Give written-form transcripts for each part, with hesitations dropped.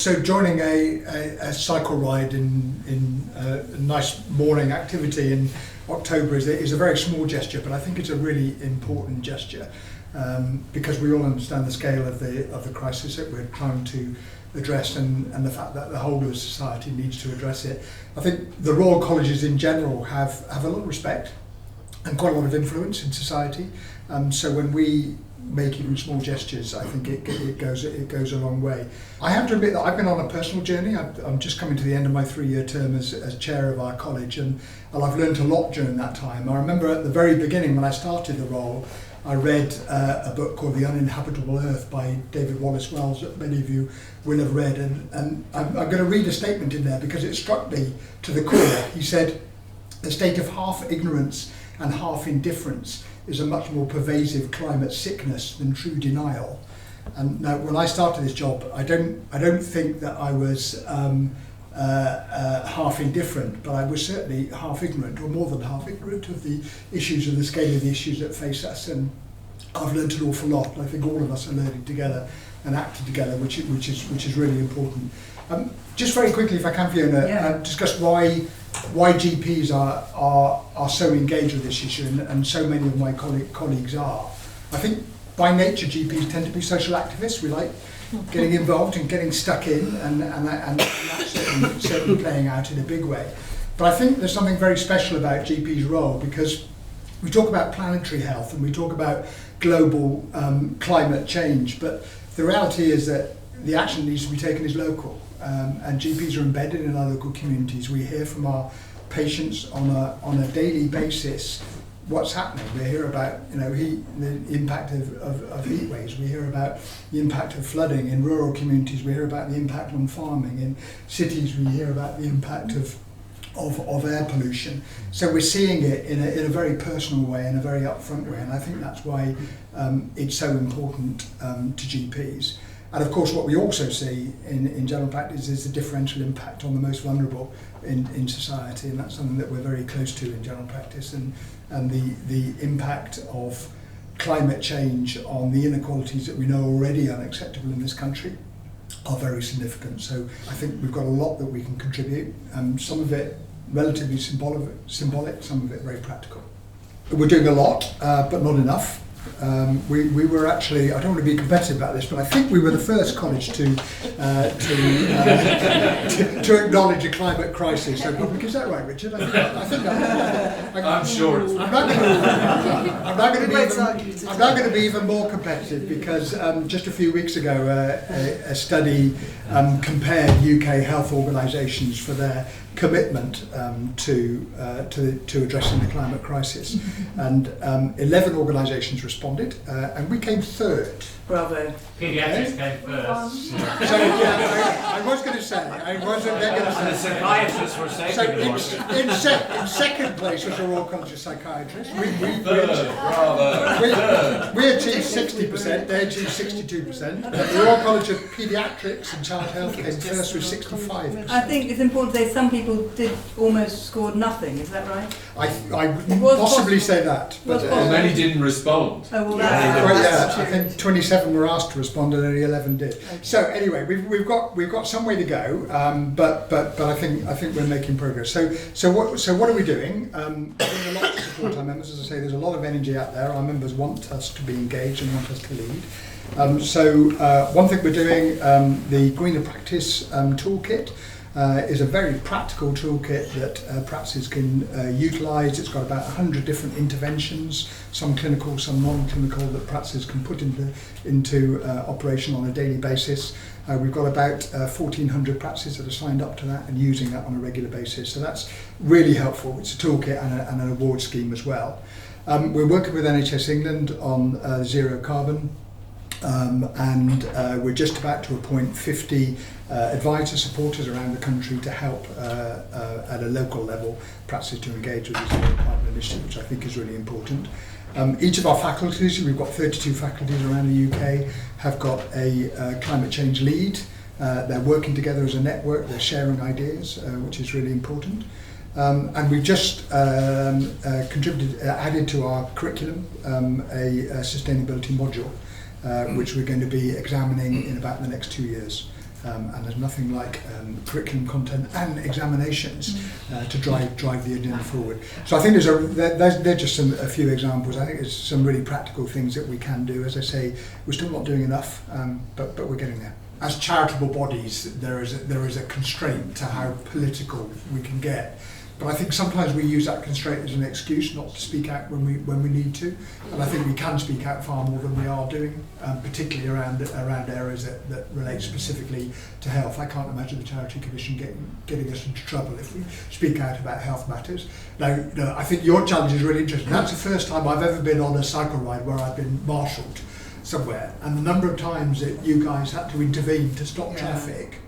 So joining a cycle ride in a nice morning activity in October is a very small gesture, but I think it's a really important gesture because we all understand the scale of the crisis that we're trying to address and the fact that the whole of society needs to address it. I think the Royal Colleges in general have a lot of respect and quite a lot of influence in society. So when we make even small gestures, I think it goes a long way. I have to admit that I've been on a personal journey. I'm just coming to the end of my 3-year term as chair of our college, and I've learned a lot during that time. I remember at the very beginning when I started the role, I read a book called The Uninhabitable Earth by David Wallace Wells that many of you will have read, and I'm going to read a statement in there because it struck me to the core. He said, "A state of half ignorance and half indifference is a much more pervasive climate sickness than true denial." And now, when I started this job, I don't think that I was half indifferent, but I was certainly half ignorant, or more than half ignorant, of the issues and the scale of the issues that face us. And I've learned an awful lot. I think all of us are learning together and acting together, which is really important. Just very quickly, if I can, Fiona, discuss why GPs are so engaged with this issue, and so many of my colleagues are. I think by nature GPs tend to be social activists. We like getting involved and getting stuck in, and that's certainly playing out in a big way. But I think there's something very special about GP's role, because we talk about planetary health and we talk about global climate change, but the reality is that the action that needs to be taken is local. And GPs are embedded in our local communities. We hear from our patients on a daily basis what's happening. We hear about the impact of heat waves. We hear about the impact of flooding in rural communities. We hear about the impact on farming. In cities, we hear about the impact of air pollution. So we're seeing it in a very personal way, in a very upfront way, and I think that's why it's so important to GPs. And of course, what we also see in general practice is the differential impact on the most vulnerable in society, and that's something that we're very close to in general practice, and the impact of climate change on the inequalities that we know are already unacceptable in this country are very significant. So I think we've got a lot that we can contribute, some of it relatively symbolic, some of it very practical. We're doing a lot, but not enough. We were actually, I don't want to be competitive about this, but I think we were the first college to acknowledge a climate crisis. So, is that right, Richard? I think I'm sure it's I'm now going to be even more competitive, because just a few weeks ago a study compared UK health organisations for their commitment to addressing the climate crisis, and 11 organisations responded, and we came third. Bravo. Paediatrics came first. So I was going to say, I wasn't going to say. And the psychiatrists were second. So in second place was the Royal College of Psychiatrists. We achieved 60%, they achieved 62%. The Royal College of Paediatrics and Child Health came first with 65%. I think it's important to say some people did almost scored nothing, is that right? I would possibly say that. But many didn't respond. Oh, well, that's true. I think 27 were asked to respond and only 11 did. Okay. So anyway, we've got some way to go, but I think we're making progress. So what are we doing? We're doing a lot to support our members. As I say, there's a lot of energy out there. Our members want us to be engaged and want us to lead. One thing we're doing, the Greener Practice Toolkit, is a very practical toolkit that practices can utilise. It's got about 100 different interventions, some clinical, some non-clinical, that practices can put into operation on a daily basis. We've got about 1,400 practices that are signed up to that and using that on a regular basis. So that's really helpful. It's a toolkit and an award scheme as well. We're working with NHS England on zero carbon. And we're just about to appoint 50 advisor supporters around the country to help at a local level practices to engage with the zero carbon initiative, which I think is really important. Each of our faculties, we've got 32 faculties around the UK, have got a climate change lead. They're working together as a network, they're sharing ideas, which is really important. And we've just added to our curriculum a sustainability module, which we're going to be examining in about the next 2 years. and there's nothing like curriculum content and examinations to drive the agenda forward. So I think they're just a few examples. I think there's some really practical things that we can do. As I say, we're still not doing enough, but we're getting there. As charitable bodies, there is a constraint to how political we can get. But I think sometimes we use that constraint as an excuse not to speak out when we need to, and I think we can speak out far more than we are doing, particularly around areas that relate specifically to health. I can't imagine the Charity Commission getting us into trouble if we speak out about health matters. Now, I think your challenge is really interesting. That's the first time I've ever been on a cycle ride where I've been marshalled somewhere, and the number of times that you guys had to intervene to stop traffic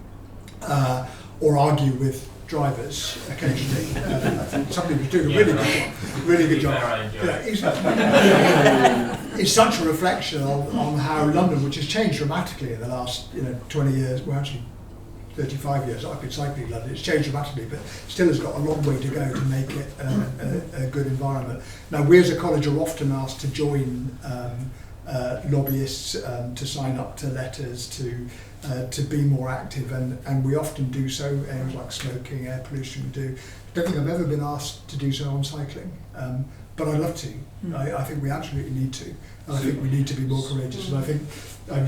or argue with drivers occasionally. I think somebody was doing a really good job. It's such a reflection on how London, which has changed dramatically in the last 20 years, well actually 35 years I've been cycling in London, it's changed dramatically, but still has got a long way to go to make it a good environment. Now we as a college are often asked to join lobbyists to sign up to letters to be more active, and we often do so. Areas like smoking, air pollution, we do. I don't think I've ever been asked to do so on cycling, but I'd love to. I think we absolutely need to, and I think we need to be more courageous. And I think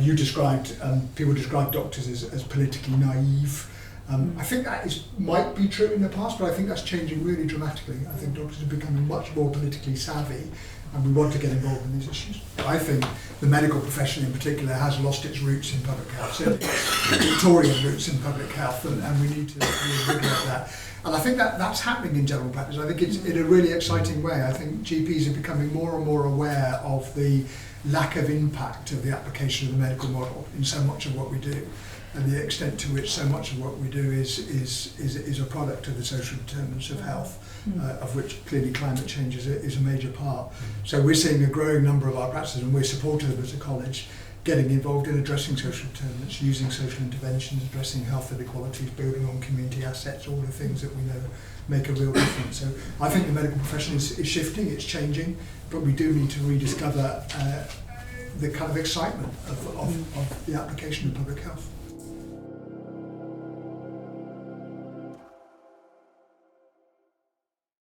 you described, people describe doctors as politically naive. I think that might be true in the past, but I think that's changing really dramatically. I think doctors are becoming much more politically savvy, and we want to get involved in these issues. I think the medical profession in particular has lost its roots in public health, certainly Victorian roots in public health, and we need to reinvigorate that. And I think that's happening in general practice. I think it's in a really exciting way. I think GPs are becoming more and more aware of the lack of impact of the application of the medical model in so much of what we do, and the extent to which so much of what we do is a product of the social determinants of health, of which clearly climate change is a major part. So we're seeing a growing number of our practices, and we're supportive as a college, getting involved in addressing social determinants, using social interventions, addressing health inequalities, building on community assets, all the things that we know make a real difference. So I think the medical profession is shifting, it's changing, but we do need to rediscover the kind of excitement of the application of public health.